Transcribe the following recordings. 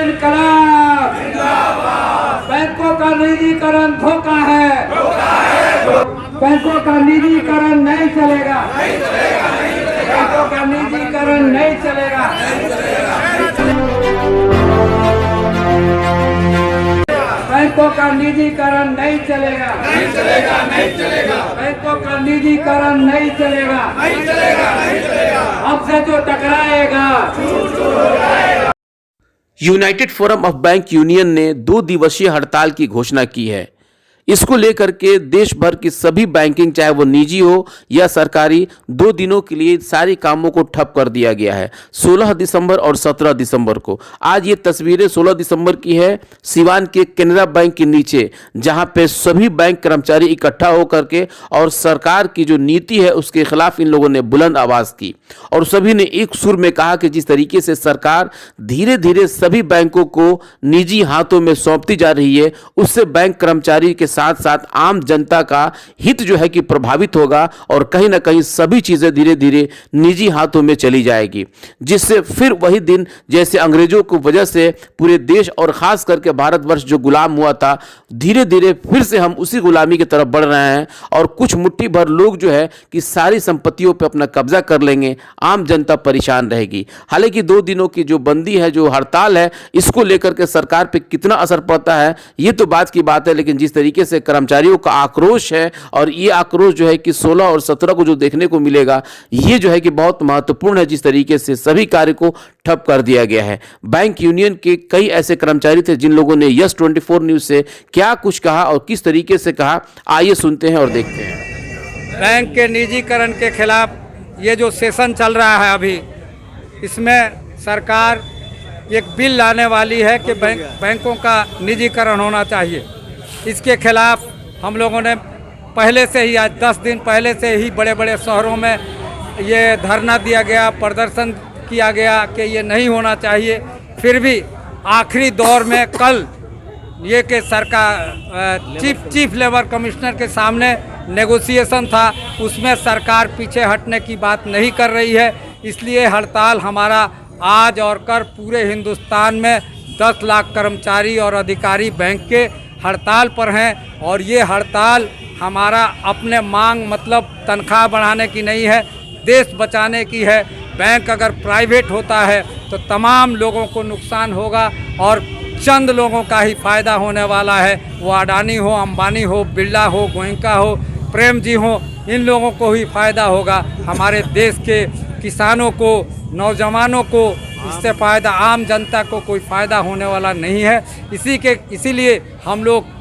इनकलाब, बैंकों का निजीकरण धोखा है, बैंकों का निजीकरण नहीं चलेगा, बैंकों का निजीकरण नहीं चलेगा। बैंकों का निजीकरण नहीं चलेगा, नहीं चलेगा, नहीं चलेगा। बैंकों का निजीकरण नहीं चलेगा, नहीं चलेगा, नहीं चलेगा। हमसे जो टकराएगा United Forum of Bank Union ने 2 दिवसीय हड़ताल की घोषणा की है। इसको लेकर के देश भर की सभी बैंकिंग, चाहे वो निजी हो या सरकारी, 2 दिनों के लिए सारे कामों को ठप कर दिया गया है, 16 दिसंबर और 17 दिसंबर को। आज ये तस्वीरें 16 दिसंबर की है, सिवान के केनरा बैंक के नीचे, जहां पे सभी बैंक कर्मचारी इकट्ठा होकर के और सरकार की जो नीति है उसके खिलाफ इन लोगों ने बुलंद आवाज की और सभी ने एक सुर में कहा कि जिस तरीके से सरकार धीरे धीरे सभी बैंकों को निजी हाथों में सौंपती जा रही है, उससे बैंक कर्मचारी के साथ साथ आम जनता का हित जो है कि प्रभावित होगा और कहीं ना कहीं सभी चीजें धीरे धीरे निजी हाथों में चली जाएगी, जिससे फिर वही दिन जैसे अंग्रेजों की वजह से पूरे देश और खास करके भारतवर्ष जो गुलाम हुआ था, धीरे धीरे फिर से हम उसी गुलामी की तरफ बढ़ रहे हैं और कुछ मुट्ठी भर लोग जो है कि सारी संपत्तियों पर अपना कब्जा कर लेंगे, आम जनता परेशान रहेगी। हालांकि 2 दिनों की जो बंदी है, जो हड़ताल है, इसको लेकर के सरकार पे कितना असर पड़ता है ये तो बात की बात है, लेकिन जिस तरीके से कर्मचारियों का आक्रोश है और ये आक्रोश जो है कि 16 और 17 को जो देखने को मिलेगा, ये जो है कि बहुत महत्वपूर्ण है, जिस तरीके से सभी कार्य को ठप कर दिया गया है। बैंक यूनियन के कई ऐसे कर्मचारी थे जिन लोगों ने यस 24 न्यूज से क्या कुछ कहा और किस तरीके से कहा, आइए सुनते हैं और देखते हैं। बैंक के निजीकरण के खिलाफ ये जो सेशन चल रहा है अभी, इसमें सरकार एक बिल लाने वाली है कि बैंकों का निजीकरण होना चाहिए। इसके खिलाफ हम लोगों ने पहले से ही, आज 10 दिन पहले से ही बड़े बड़े शहरों में ये धरना दिया गया, प्रदर्शन किया गया कि ये नहीं होना चाहिए। फिर भी आखिरी दौर में कल ये कि सरकार चीफ लेबर कमिश्नर के सामने नेगोशिएशन था, उसमें सरकार पीछे हटने की बात नहीं कर रही है। इसलिए हड़ताल हमारा आज और कल पूरे हिंदुस्तान में 10 लाख कर्मचारी और अधिकारी बैंक के हड़ताल पर हैं और ये हड़ताल हमारा अपने मांग मतलब तनख्वाह बढ़ाने की नहीं है, देश बचाने की है। बैंक अगर प्राइवेट होता है तो तमाम लोगों को नुकसान होगा और चंद लोगों का ही फ़ायदा होने वाला है। वो अडानी हो, अंबानी हो, बिरला हो, गोयनका हो, प्रेम जी हो, इन लोगों को ही फ़ायदा होगा। हमारे देश के किसानों को, नौजवानों को इससे फ़ायदा, आम जनता को कोई फ़ायदा होने वाला नहीं है। इसीलिए हम लोग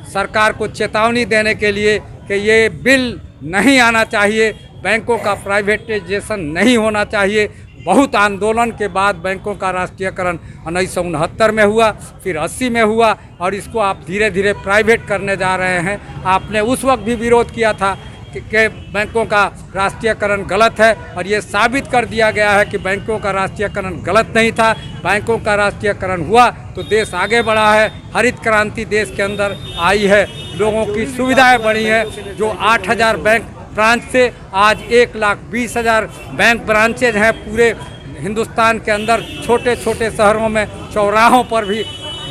सरकार को चेतावनी देने के लिए कि ये बिल नहीं आना चाहिए, बैंकों का प्राइवेटाइजेशन नहीं होना चाहिए। बहुत आंदोलन के बाद बैंकों का राष्ट्रीयकरण 1969 में हुआ, फिर 80 में हुआ और इसको आप धीरे धीरे प्राइवेट करने जा रहे हैं। आपने उस वक्त भी विरोध किया था कि बैंकों का राष्ट्रीयकरण गलत है और ये साबित कर दिया गया है कि बैंकों का राष्ट्रीयकरण गलत नहीं था। बैंकों का राष्ट्रीयकरण हुआ तो देश आगे बढ़ा है, हरित क्रांति देश के अंदर आई है, लोगों की सुविधाएं बढ़ी हैं। जो 8000 बैंक ब्रांच से आज 1,20,000 बैंक ब्रांचेज हैं पूरे हिंदुस्तान के अंदर, छोटे छोटे शहरों में, चौराहों पर भी,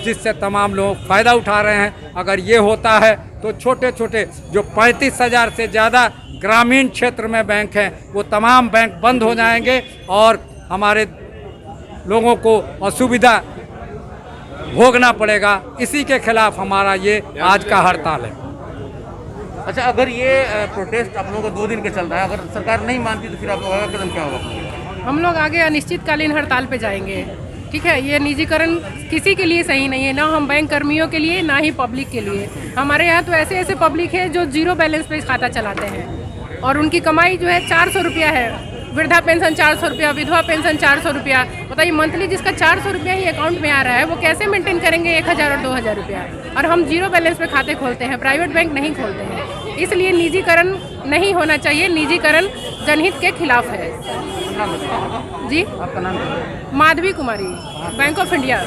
जिससे तमाम लोग फ़ायदा उठा रहे हैं। अगर ये होता है तो छोटे छोटे जो 35,000 से ज़्यादा ग्रामीण क्षेत्र में बैंक हैं, वो तमाम बैंक बंद हो जाएंगे और हमारे लोगों को असुविधा भोगना पड़ेगा। इसी के खिलाफ हमारा ये आज का हड़ताल है। अच्छा, अगर ये प्रोटेस्ट आप लोगों को 2 दिन के चल रहा है, अगर सरकार नहीं मानती तो फिर आप लोगों का कदम क्या होगा? हम लोग आगे अनिश्चितकालीन हड़ताल पे जाएंगे। ठीक है, ये निजीकरण किसी के लिए सही नहीं है, ना हम बैंक कर्मियों के लिए, ना ही पब्लिक के लिए। हमारे यहाँ तो ऐसे ऐसे पब्लिक है जो 0 बैलेंस पे खाता चलाते हैं और उनकी कमाई जो है 400 रुपया है। वृद्धा पेंशन 400 रुपया, विधवा पेंशन 400 रुपया। बताइए, मंथली जिसका 400 रुपया ही अकाउंट में आ रहा है वो कैसे मेंटेन करेंगे 1000 और 2000 रुपया? और हम 0 बैलेंस पे खाते खोलते हैं, प्राइवेट बैंक नहीं खोलते हैं। इसलिए निजीकरण नहीं होना चाहिए, निजीकरण जनहित के खिलाफ है। जी, आपका नाम? माधवी कुमारी, बैंक ऑफ इंडिया।